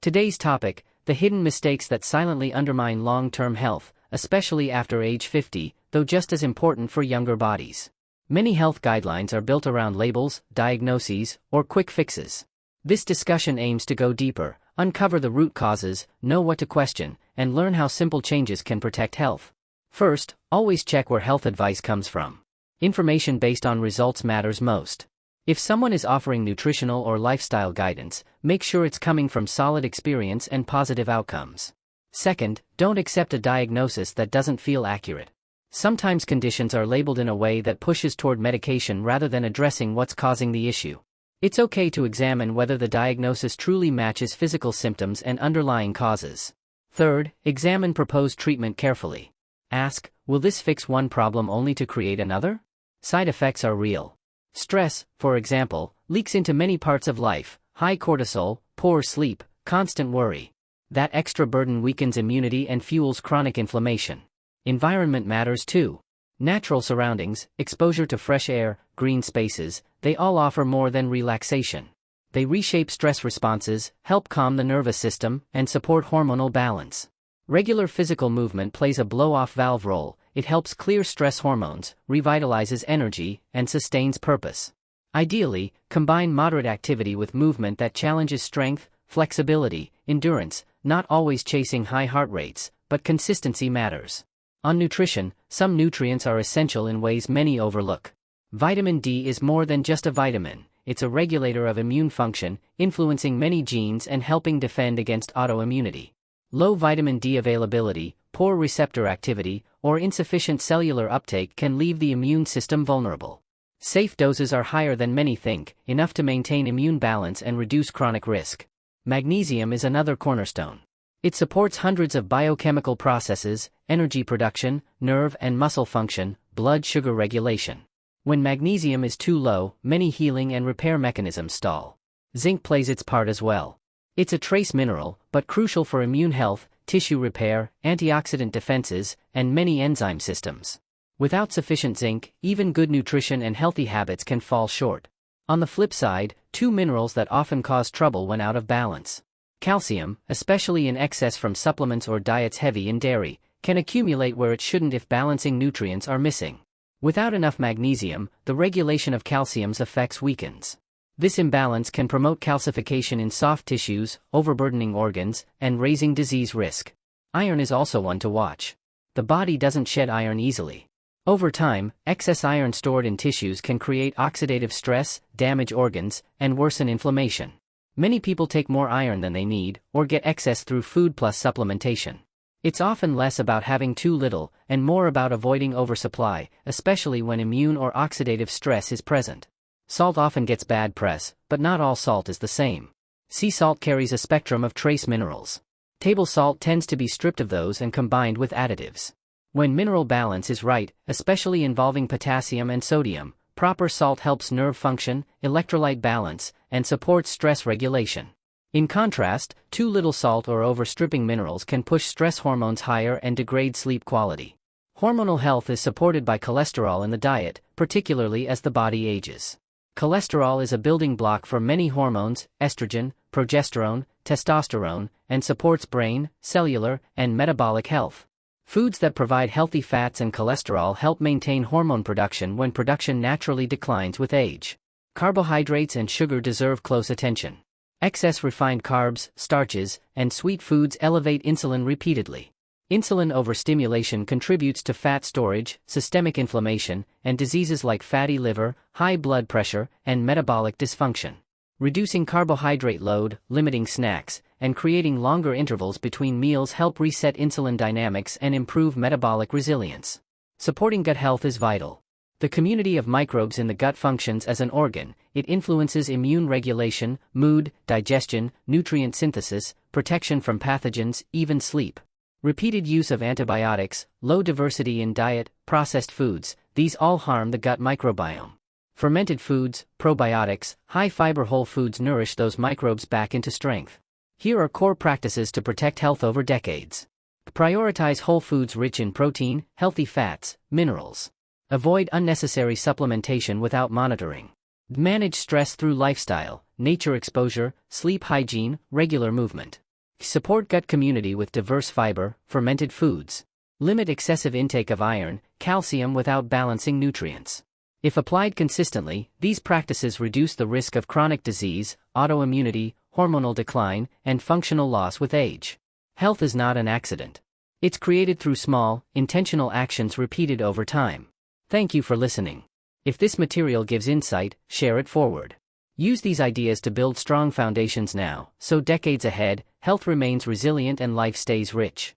Today's topic: the hidden mistakes that silently undermine long-term health, especially after age 50, though just as important for younger bodies. Many health guidelines are built around labels, diagnoses, or quick fixes. This discussion aims to go deeper, uncover the root causes, know what to question, and learn how simple changes can protect health. First, always check where health advice comes from. Information based on results matters most. If someone is offering nutritional or lifestyle guidance, make sure it's coming from solid experience and positive outcomes. Second, don't accept a diagnosis that doesn't feel accurate. Sometimes conditions are labeled in a way that pushes toward medication rather than addressing what's causing the issue. It's okay to examine whether the diagnosis truly matches physical symptoms and underlying causes. Third, examine proposed treatment carefully. Ask, will this fix one problem only to create another? Side effects are real. Stress, for example, leaks into many parts of life: high cortisol, poor sleep, constant worry. That extra burden weakens immunity and fuels chronic inflammation. Environment matters too. Natural surroundings, exposure to fresh air, green spaces, they all offer more than relaxation. They reshape stress responses, help calm the nervous system, and support hormonal balance. Regular physical movement plays a blow-off valve role. It helps clear stress hormones, revitalizes energy, and sustains purpose. Ideally, combine moderate activity with movement that challenges strength, flexibility, endurance, not always chasing high heart rates, but consistency matters. On nutrition, some nutrients are essential in ways many overlook. Vitamin D is more than just a vitamin. It's a regulator of immune function, influencing many genes and helping defend against autoimmunity. Low vitamin D availability, poor receptor activity, or insufficient cellular uptake can leave the immune system vulnerable. Safe doses are higher than many think, enough to maintain immune balance and reduce chronic risk. Magnesium is another cornerstone. It supports hundreds of biochemical processes: energy production, nerve and muscle function, blood sugar regulation. When magnesium is too low, many healing and repair mechanisms stall. Zinc plays its part as well. It's a trace mineral, but crucial for immune health, tissue repair, antioxidant defenses, and many enzyme systems. Without sufficient zinc, even good nutrition and healthy habits can fall short. On the flip side, two minerals that often cause trouble when out of balance. Calcium, especially in excess from supplements or diets heavy in dairy, can accumulate where it shouldn't if balancing nutrients are missing. Without enough magnesium, the regulation of calcium's effects weakens. This imbalance can promote calcification in soft tissues, overburdening organs, and raising disease risk. Iron is also one to watch. The body doesn't shed iron easily. Over time, excess iron stored in tissues can create oxidative stress, damage organs, and worsen inflammation. Many people take more iron than they need, or get excess through food plus supplementation. It's often less about having too little, and more about avoiding oversupply, especially when immune or oxidative stress is present. Salt often gets bad press, but not all salt is the same. Sea salt carries a spectrum of trace minerals. Table salt tends to be stripped of those and combined with additives. When mineral balance is right, especially involving potassium and sodium, proper salt helps nerve function, electrolyte balance, and supports stress regulation. In contrast, too little salt or overstripping minerals can push stress hormones higher and degrade sleep quality. Hormonal health is supported by cholesterol in the diet, particularly as the body ages. Cholesterol is a building block for many hormones: estrogen, progesterone, testosterone, and supports brain, cellular, and metabolic health. Foods that provide healthy fats and cholesterol help maintain hormone production when production naturally declines with age. Carbohydrates and sugar deserve close attention. Excess refined carbs, starches, and sweet foods elevate insulin repeatedly. Insulin overstimulation contributes to fat storage, systemic inflammation, and diseases like fatty liver, high blood pressure, and metabolic dysfunction. Reducing carbohydrate load, limiting snacks, and creating longer intervals between meals help reset insulin dynamics and improve metabolic resilience. Supporting gut health is vital. The community of microbes in the gut functions as an organ. It influences immune regulation, mood, digestion, nutrient synthesis, protection from pathogens, even sleep. Repeated use of antibiotics, low diversity in diet, processed foods, these all harm the gut microbiome. Fermented foods, probiotics, high-fiber whole foods nourish those microbes back into strength. Here are core practices to protect health over decades. Prioritize whole foods rich in protein, healthy fats, minerals. Avoid unnecessary supplementation without monitoring. Manage stress through lifestyle, nature exposure, sleep hygiene, regular movement. Support gut community with diverse fiber, fermented foods. Limit excessive intake of iron, calcium without balancing nutrients. If applied consistently, these practices reduce the risk of chronic disease, autoimmunity, hormonal decline, and functional loss with age. Health is not an accident. It's created through small, intentional actions repeated over time. Thank you for listening. If this material gives insight, share it forward. Use these ideas to build strong foundations now, so decades ahead, health remains resilient and life stays rich.